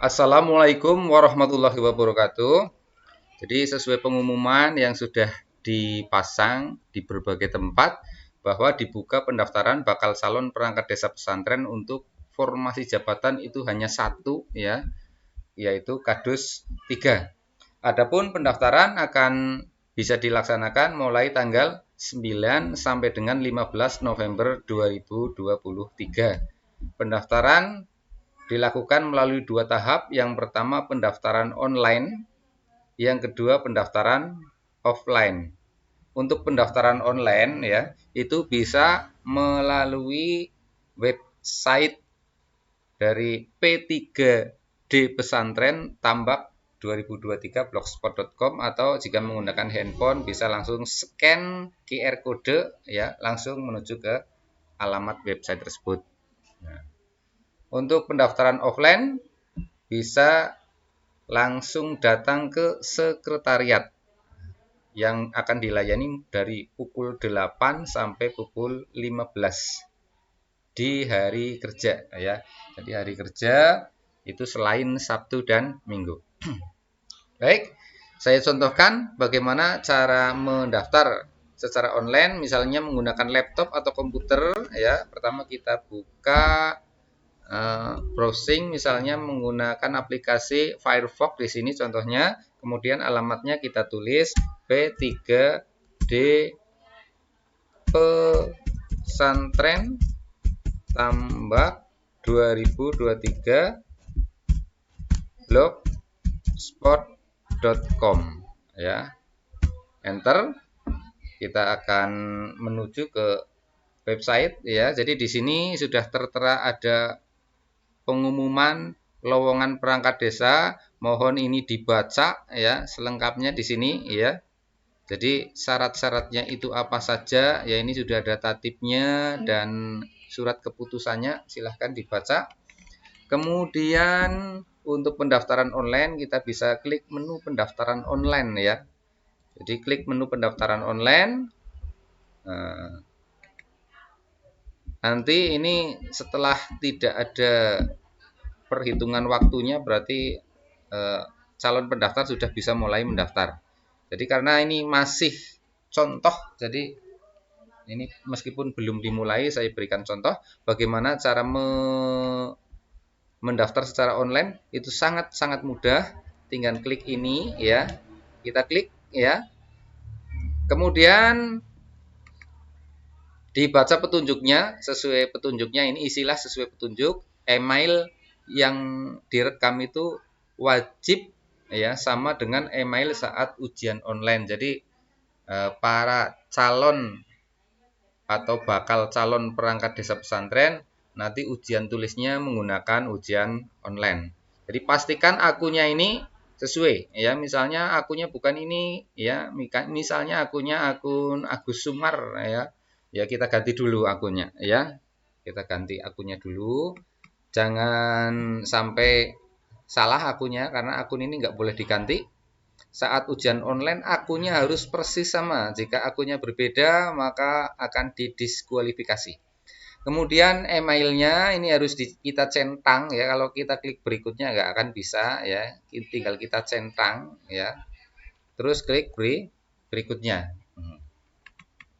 Assalamualaikum warahmatullahi wabarakatuh. Jadi sesuai pengumuman yang sudah dipasang di berbagai tempat bahwa dibuka pendaftaran bakal calon perangkat desa pesantren untuk formasi jabatan itu hanya satu ya, yaitu Kadus 3. Adapun pendaftaran akan bisa dilaksanakan mulai tanggal 9 sampai dengan 15 November 2023. Pendaftaran dilakukan melalui dua tahap. Yang pertama pendaftaran online, yang kedua pendaftaran offline. Untuk pendaftaran online ya, itu bisa melalui website dari P3D Pesantren Tambak 2023blogspot.com, atau jika menggunakan handphone bisa langsung scan QR code ya, langsung menuju ke alamat website tersebut. Nah, untuk pendaftaran offline bisa langsung datang ke sekretariat yang akan dilayani dari pukul 8 sampai pukul 15 di hari kerja ya. Jadi hari kerja itu selain Sabtu dan Minggu. Baik, saya contohkan bagaimana cara mendaftar secara online, misalnya menggunakan laptop atau komputer ya. Pertama kita buka browsing, misalnya menggunakan aplikasi Firefox di sini contohnya. Kemudian alamatnya kita tulis P3D Pesantren Tambak 2023 blogspot.com ya. Enter. Kita akan menuju ke website ya. Jadi di sini sudah tertera ada pengumuman lowongan perangkat desa, mohon ini dibaca ya selengkapnya di sini ya. Jadi syarat-syaratnya itu apa saja ya, ini sudah ada tatibnya dan surat keputusannya, silahkan dibaca. Kemudian untuk pendaftaran online kita bisa klik menu pendaftaran online ya. Jadi klik menu pendaftaran online. Nanti ini setelah tidak ada perhitungan waktunya berarti calon pendaftar sudah bisa mulai mendaftar. Jadi karena ini masih contoh, jadi ini meskipun belum dimulai saya berikan contoh bagaimana cara mendaftar secara online. Itu sangat-sangat mudah, tinggal klik ini ya. Kita klik ya. Kemudian dibaca petunjuknya, sesuai petunjuknya ini isilah sesuai petunjuk. Email yang direkam itu wajib ya sama dengan email saat ujian online. Jadi para calon atau bakal calon perangkat desa pesantren nanti ujian tulisnya menggunakan ujian online. Jadi pastikan akunnya ini sesuai ya. Misalnya akunnya bukan ini ya, misalnya akunnya akun Agus Sumar ya. Ya kita ganti dulu akunnya ya. Kita ganti akunnya dulu. Jangan sampai salah akunnya, karena akun ini nggak boleh diganti. Saat ujian online akunnya harus persis sama. Jika akunnya berbeda maka akan didiskualifikasi. Kemudian emailnya ini harus kita centang ya. Kalau kita klik berikutnya nggak akan bisa ya. Tinggal kita centang ya. Terus klik berikutnya.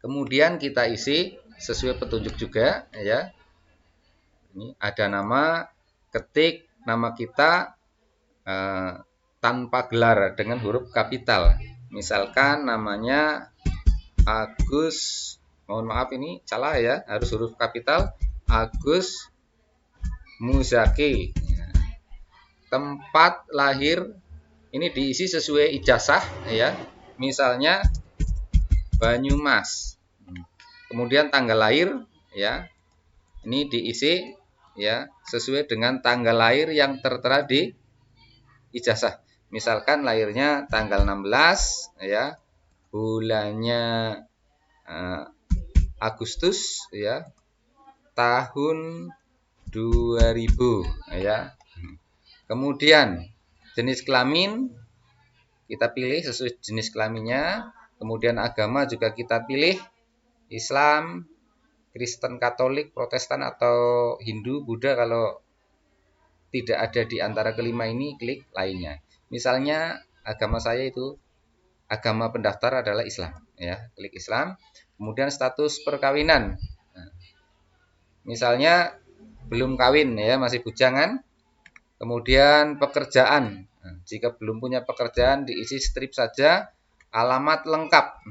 Kemudian kita isi sesuai petunjuk juga ya. Ini ada nama, ketik nama kita tanpa gelar dengan huruf kapital. Misalkan namanya Agus, mohon maaf ini salah ya, harus huruf kapital, Agus Muzaki. Tempat lahir ini diisi sesuai ijazah ya. Misalnya Banyumas. Kemudian tanggal lahir ya. Ini diisi ya sesuai dengan tanggal lahir yang tertera di ijazah. Misalkan lahirnya tanggal 16 ya. Bulannya Agustus ya. Tahun 2000 ya. Kemudian jenis kelamin kita pilih sesuai jenis kelaminnya. Kemudian agama juga kita pilih Islam, Kristen, Katolik, Protestan, atau Hindu, Buddha kalau tidak ada di antara kelima ini, klik lainnya. Misalnya agama saya itu agama pendaftar adalah Islam, ya, klik Islam. Kemudian status perkawinan. Nah, misalnya belum kawin, ya, masih bujangan. Kemudian pekerjaan. Nah, jika belum punya pekerjaan diisi strip saja, alamat lengkap.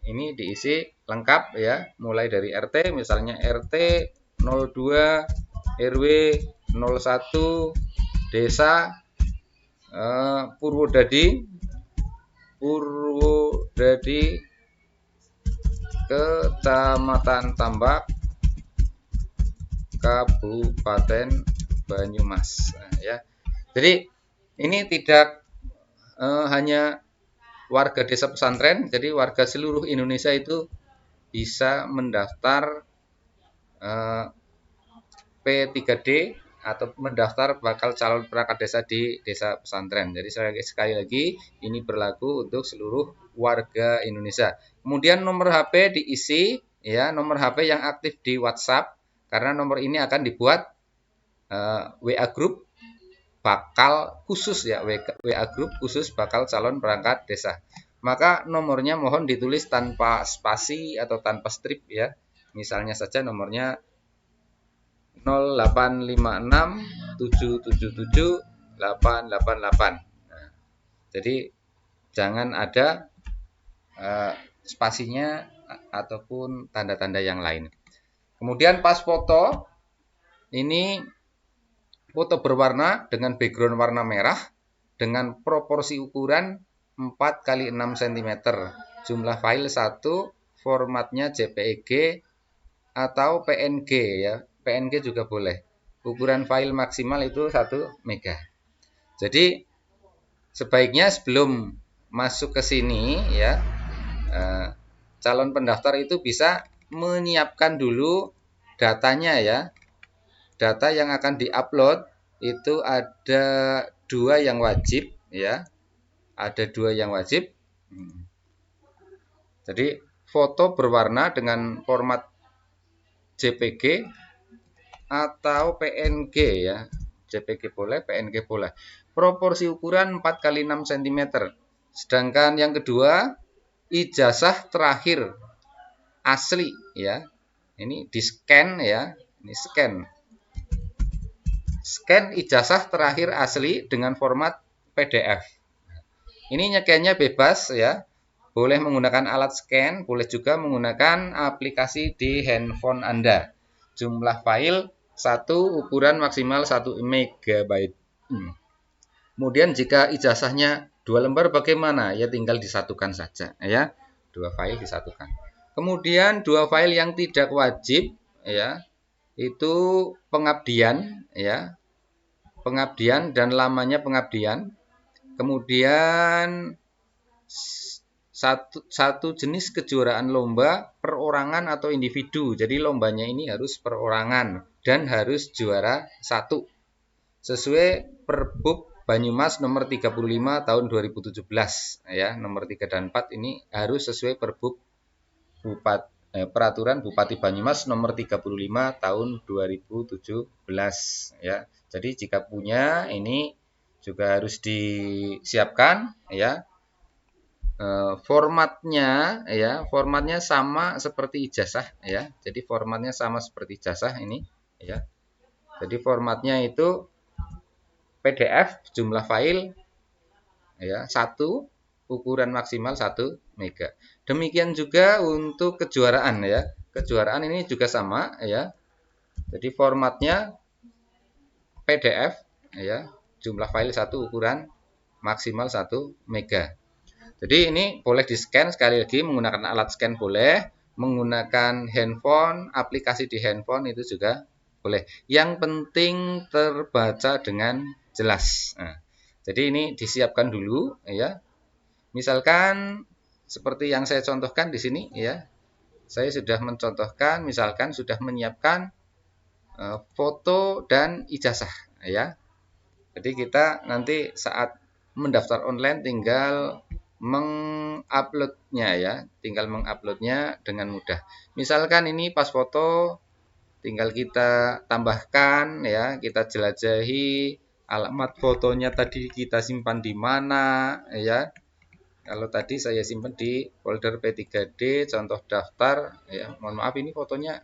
Ini diisi lengkap, ya, mulai dari RT, misalnya RT 02 RW 01 Desa Purwodadi Kecamatan Tambak Kabupaten Banyumas. Nah, ya. Jadi ini tidak hanya warga desa pesantren, jadi warga seluruh Indonesia itu bisa mendaftar P3D atau mendaftar bakal calon perangkat desa di desa pesantren. Jadi sekali lagi ini berlaku untuk seluruh warga Indonesia. Kemudian nomor HP diisi, ya, nomor HP yang aktif di WhatsApp, karena nomor ini akan dibuat WA group bakal khusus, ya, WA group khusus bakal calon perangkat desa. Maka nomornya mohon ditulis tanpa spasi atau tanpa strip, ya. Misalnya saja nomornya 0856777888. Nah, jadi jangan ada spasinya ataupun tanda-tanda yang lain. Kemudian pas foto, ini foto berwarna dengan background warna merah dengan proporsi ukuran 4 x 6 cm. Jumlah file 1, formatnya JPEG atau PNG, ya. PNG juga boleh. Ukuran file maksimal itu 1 MB. Jadi sebaiknya sebelum masuk ke sini, ya, calon pendaftar itu bisa menyiapkan dulu datanya, ya. Data yang akan diupload itu ada 2 yang wajib, ya. Ada 2 yang wajib. Jadi foto berwarna dengan format JPG atau PNG, ya. JPG boleh, PNG boleh. Proporsi ukuran 4 x 6 cm. Sedangkan yang kedua, ijazah terakhir asli, ya. Ini di-scan, ya. Ini scan. Scan ijazah terakhir asli dengan format PDF. Ini nyekennya bebas, ya. Boleh menggunakan alat scan, boleh juga menggunakan aplikasi di handphone Anda. Jumlah file 1, ukuran maksimal 1 MB. Kemudian jika ijazahnya 2 lembar bagaimana? Ya tinggal disatukan saja, ya. 2 file disatukan. Kemudian 2 file yang tidak wajib, ya, itu pengabdian, ya. Pengabdian dan lamanya pengabdian. Kemudian satu jenis kejuaraan lomba perorangan atau individu. Jadi lombanya ini harus perorangan dan harus juara 1. Sesuai Perbub Banyumas nomor 35 tahun 2017, ya. Nomor 3 dan 4 ini harus sesuai Perbub Peraturan Bupati Banyumas nomor 35 tahun 2017, ya. Jadi jika punya ini juga harus disiapkan, ya. Formatnya, ya, formatnya sama seperti ijazah, ya. Jadi formatnya sama seperti ijazah ini, ya. Jadi formatnya itu PDF, jumlah file, ya, 1, ukuran maksimal 1 MB. Demikian juga untuk kejuaraan, ya. Kejuaraan ini juga sama, ya. Jadi formatnya PDF, ya, jumlah file 1, ukuran maksimal 1 MB. Jadi ini boleh di-scan, sekali lagi menggunakan alat scan boleh, menggunakan handphone, aplikasi di handphone itu juga boleh. Yang penting terbaca dengan jelas. Nah, jadi ini disiapkan dulu, ya. Misalkan seperti yang saya contohkan di sini, ya. Saya sudah mencontohkan, misalkan sudah menyiapkan foto dan ijazah, ya. Jadi kita nanti saat mendaftar online tinggal menguploadnya, ya, tinggal menguploadnya dengan mudah. Misalkan ini pas foto, tinggal kita tambahkan, ya, kita jelajahi alamat fotonya tadi kita simpan di mana, ya. Kalau tadi saya simpan di folder P3D contoh daftar, ya. Mohon maaf ini fotonya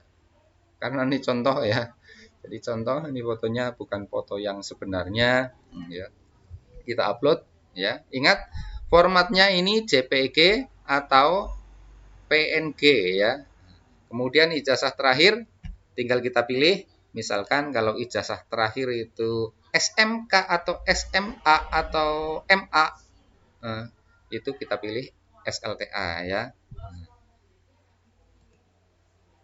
karena ini contoh ya. Jadi contoh ini fotonya bukan foto yang sebenarnya, ya. Kita upload, ya. Ingat formatnya ini JPG atau PNG, ya. Kemudian ijazah terakhir tinggal kita pilih. Misalkan kalau ijazah terakhir itu SMK atau SMA atau MA, itu kita pilih SLTA, ya.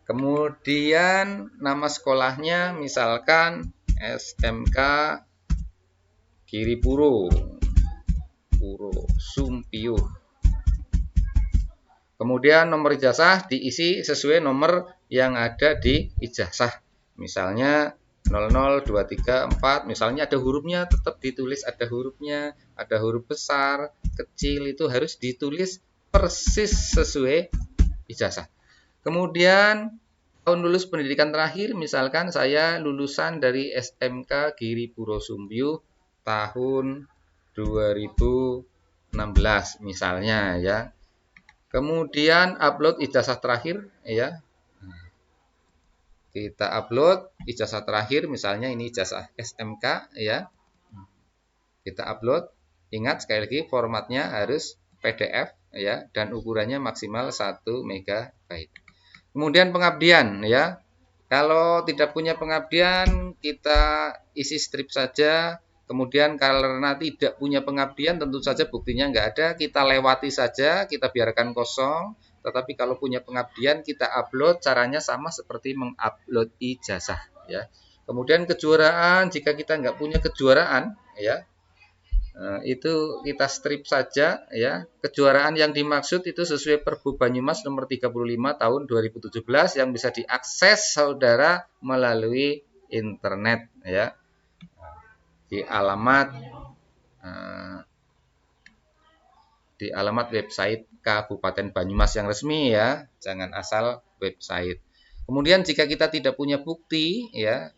Kemudian nama sekolahnya misalkan SMK Giripuro Sumpiyuh. Kemudian nomor ijazah diisi sesuai nomor yang ada di ijazah. Misalnya 00234, misalnya ada hurufnya tetap ditulis ada hurufnya, ada huruf besar, kecil itu harus ditulis persis sesuai ijazah. Kemudian tahun lulus pendidikan terakhir, misalkan saya lulusan dari SMK Giripuro Sumpiyuh tahun 2016 misalnya, ya. Kemudian upload ijazah terakhir, ya. Kita upload ijazah terakhir, misalnya ini ijazah SMK, ya. Kita upload. Ingat sekali lagi formatnya harus PDF, ya, dan ukurannya maksimal 1 MB. Kemudian pengabdian, ya. Kalau tidak punya pengabdian, kita isi strip saja. Kemudian karena tidak punya pengabdian, tentu saja buktinya nggak ada, kita lewati saja, kita biarkan kosong. Tetapi kalau punya pengabdian, kita upload, caranya sama seperti mengupload ijazah, ya. Kemudian kejuaraan, jika kita nggak punya kejuaraan, ya, itu kita strip saja, ya. Kejuaraan yang dimaksud itu sesuai Perbu Banyumas nomor 35 tahun 2017 yang bisa diakses saudara melalui internet, ya. Di alamat website Kabupaten Banyumas yang resmi, ya. Jangan asal website. Kemudian jika kita tidak punya bukti, ya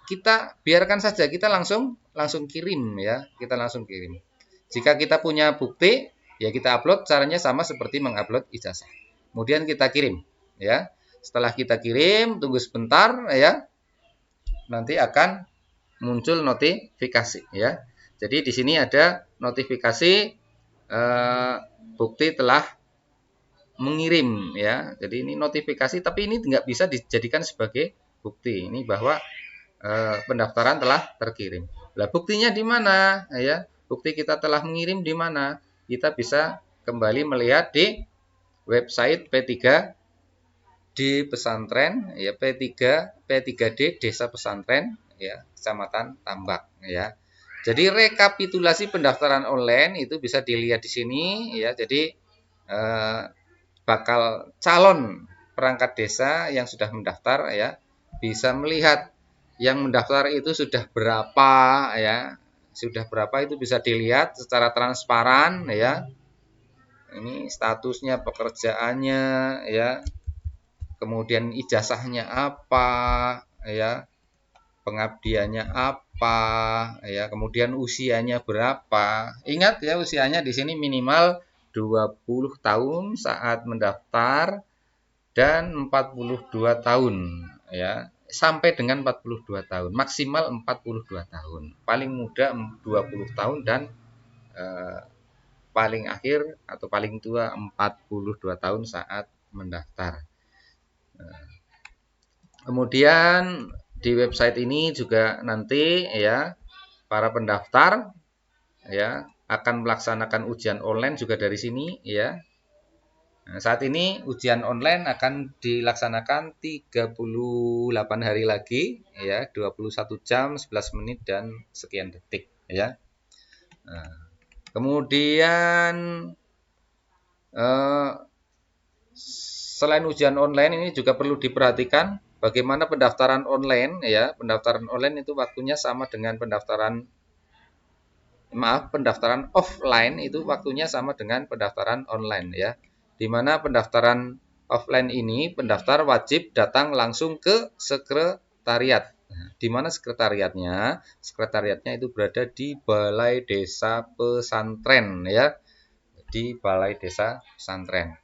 kita biarkan saja, kita langsung kirim, ya. Kita langsung kirim. Jika kita punya bukti, ya kita upload, caranya sama seperti mengupload ijazah. Kemudian kita kirim, ya. Setelah kita kirim, tunggu sebentar, ya. Nanti akan muncul notifikasi, ya. Jadi di sini ada notifikasi bukti telah mengirim, ya. Jadi ini notifikasi, tapi ini nggak bisa dijadikan sebagai bukti. Ini bahwa pendaftaran telah terkirim. Lah buktinya di mana, ya? Bukti kita telah mengirim di mana? Kita bisa kembali melihat di website P3 di pesantren, ya, P3D Desa Pesantren, ya, Kecamatan Tambak, ya. Jadi rekapitulasi pendaftaran online itu bisa dilihat di sini, ya. Jadi bakal calon perangkat desa yang sudah mendaftar, ya, bisa melihat yang mendaftar itu sudah berapa, ya. Sudah berapa itu bisa dilihat secara transparan, ya. Ini statusnya, pekerjaannya, ya. Kemudian ijazahnya apa, ya. Pengabdiannya apa, ya. Kemudian usianya berapa. Ingat ya, usianya di sini minimal 20 tahun saat mendaftar dan 42 tahun, ya. Sampai dengan 42 tahun, maksimal 42 tahun. Paling muda 20 tahun dan paling akhir atau paling tua 42 tahun saat mendaftar. Kemudian di website ini juga nanti, ya, para pendaftar, ya, akan melaksanakan ujian online juga dari sini, ya. Nah, saat ini ujian online akan dilaksanakan 38 hari lagi, ya, 21 jam 11 menit dan sekian detik, ya. Nah, kemudian selain ujian online ini juga perlu diperhatikan bagaimana pendaftaran online, ya. Pendaftaran online itu waktunya sama dengan pendaftaran offline itu waktunya sama dengan pendaftaran online, ya. Di mana pendaftaran offline ini pendaftar wajib datang langsung ke sekretariat, Di mana sekretariatnya? Sekretariatnya itu berada di Balai Desa Pesantren ya. Di Balai Desa Pesantren.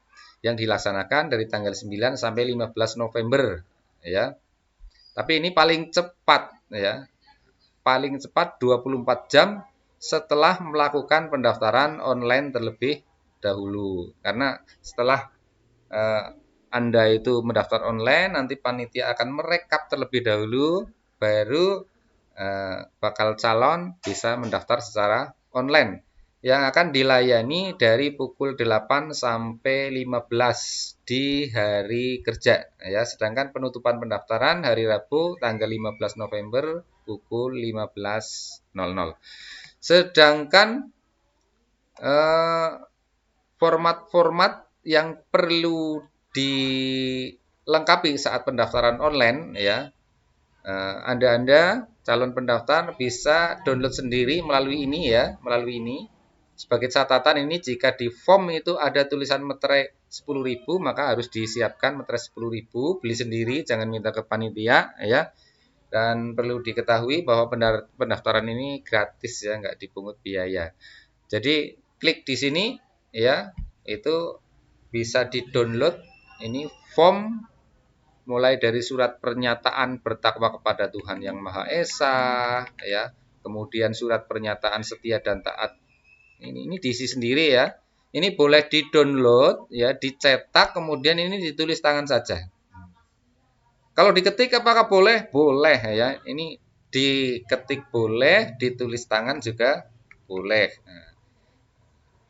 Yang dilaksanakan dari tanggal 9 sampai 15 November ya. Tapi ini paling cepat ya. Paling cepat 24 jam setelah melakukan pendaftaran online terlebih dahulu. Karena setelah Anda itu mendaftar online, nanti panitia akan merekap terlebih dahulu, baru bakal calon bisa mendaftar secara online. Yang akan dilayani dari pukul 8 sampai 15 di hari kerja. Ya, sedangkan penutupan pendaftaran hari Rabu tanggal 15 November pukul 15.00. Sedangkan format-format yang perlu dilengkapi saat pendaftaran online ya. Anda calon pendaftar bisa download sendiri melalui ini ya, melalui ini. Sebagai catatan ini jika di form itu ada tulisan meterai 10.000 maka harus disiapkan meterai 10.000, beli sendiri, jangan minta ke panitia ya. Dan perlu diketahui bahwa pendaftaran ini gratis ya, nggak dipungut biaya. Jadi klik di sini ya, itu bisa di-download ini form mulai dari surat pernyataan bertakwa kepada Tuhan Yang Maha Esa ya, kemudian surat pernyataan setia dan taat. Ini diisi sendiri ya. Ini boleh di-download ya, dicetak kemudian ini ditulis tangan saja. Kalau diketik apakah boleh? Boleh ya. Ini diketik boleh, ditulis tangan juga boleh. Nah,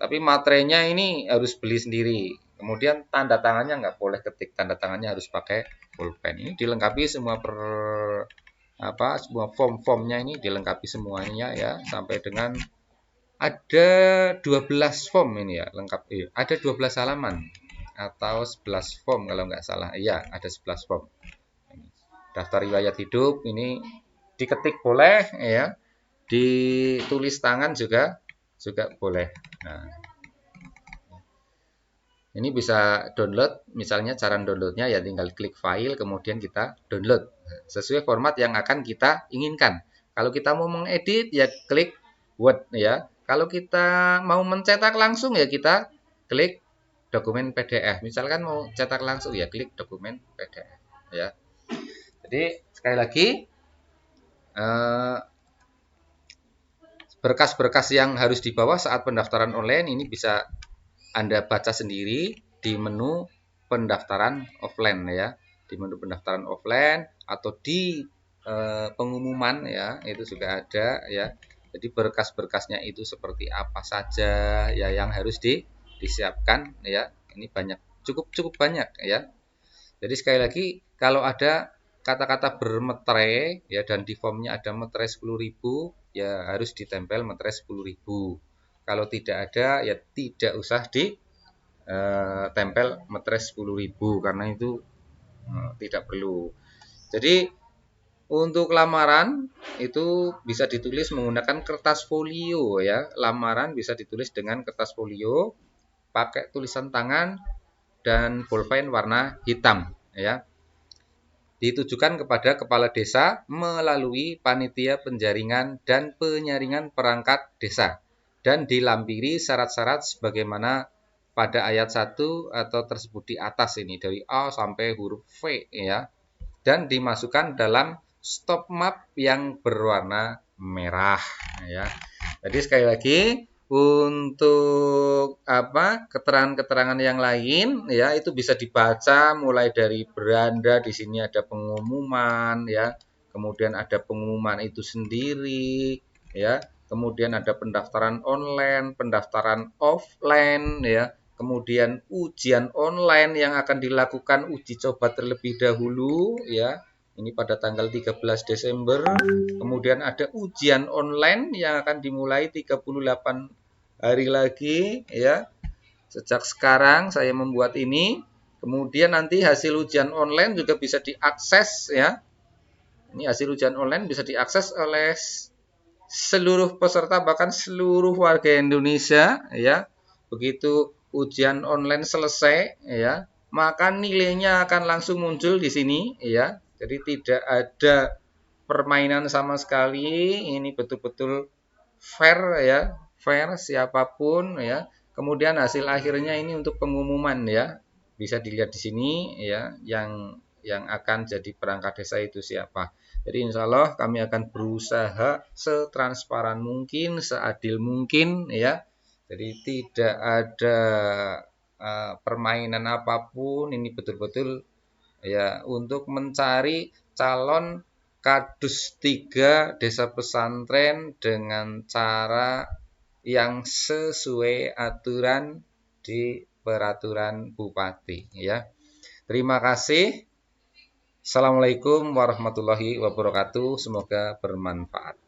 tapi materinya ini harus beli sendiri. Kemudian tanda tangannya nggak boleh ketik, tanda tangannya harus pakai pulpen. Ini dilengkapi semua semua form-formnya ini dilengkapi semuanya ya, sampai dengan ada 12 form ini ya, lengkap. Ada 12 halaman atau 11 form kalau nggak salah. Iya, ada 11 form. Daftar riwayat hidup ini diketik boleh ya, ditulis tangan juga boleh. Nah, ini bisa download, misalnya cara downloadnya ya tinggal klik file, kemudian kita download sesuai format yang akan kita inginkan. Kalau kita mau mengedit ya klik Word ya. Kalau kita mau mencetak langsung ya kita klik dokumen PDF. Misalkan mau cetak langsung ya klik dokumen PDF ya. Jadi sekali lagi berkas-berkas yang harus dibawa saat pendaftaran online ini bisa Anda baca sendiri di menu pendaftaran offline ya, di menu pendaftaran offline atau di pengumuman ya, itu juga ada ya. Jadi berkas-berkasnya itu seperti apa saja ya yang harus disiapkan ya. Ini cukup banyak ya. Jadi sekali lagi kalau ada kata-kata bermeterai ya dan di formnya ada meterai 10.000 ya harus ditempel meterai 10.000. Kalau tidak ada ya tidak usah ditempel meterai 10.000 karena itu tidak perlu. Jadi untuk lamaran itu bisa ditulis menggunakan kertas folio ya. Lamaran bisa ditulis dengan kertas folio pakai tulisan tangan dan bolpen warna hitam ya. Ditujukan kepada kepala desa melalui panitia penjaringan dan penyaringan perangkat desa dan dilampiri syarat-syarat sebagaimana pada ayat 1 atau tersebut di atas ini dari A sampai huruf V ya, dan dimasukkan dalam stop map yang berwarna merah ya. Jadi sekali lagi untuk keterangan-keterangan yang lain ya itu bisa dibaca mulai dari beranda, di sini ada pengumuman ya, kemudian ada pengumuman itu sendiri ya, kemudian ada pendaftaran online, pendaftaran offline ya, kemudian ujian online yang akan dilakukan uji coba terlebih dahulu ya. Ini pada tanggal 13 Desember. Kemudian ada ujian online yang akan dimulai 38 hari lagi ya. Sejak sekarang saya membuat ini. Kemudian nanti hasil ujian online juga bisa diakses ya. Ini hasil ujian online bisa diakses oleh seluruh peserta bahkan seluruh warga Indonesia ya. Begitu ujian online selesai ya, maka nilainya akan langsung muncul di sini ya. Jadi tidak ada permainan sama sekali, ini betul-betul fair ya, fair siapapun ya. Kemudian hasil akhirnya ini untuk pengumuman ya. Bisa dilihat di sini ya, yang akan jadi perangkat desa itu siapa. Jadi insya Allah kami akan berusaha setransparan mungkin, seadil mungkin ya. Jadi tidak ada permainan apapun, ini betul-betul ya untuk mencari calon Kadus 3 Desa Pesantren dengan cara yang sesuai aturan di peraturan Bupati ya. Terima kasih. Assalamualaikum warahmatullahi wabarakatuh. Semoga bermanfaat.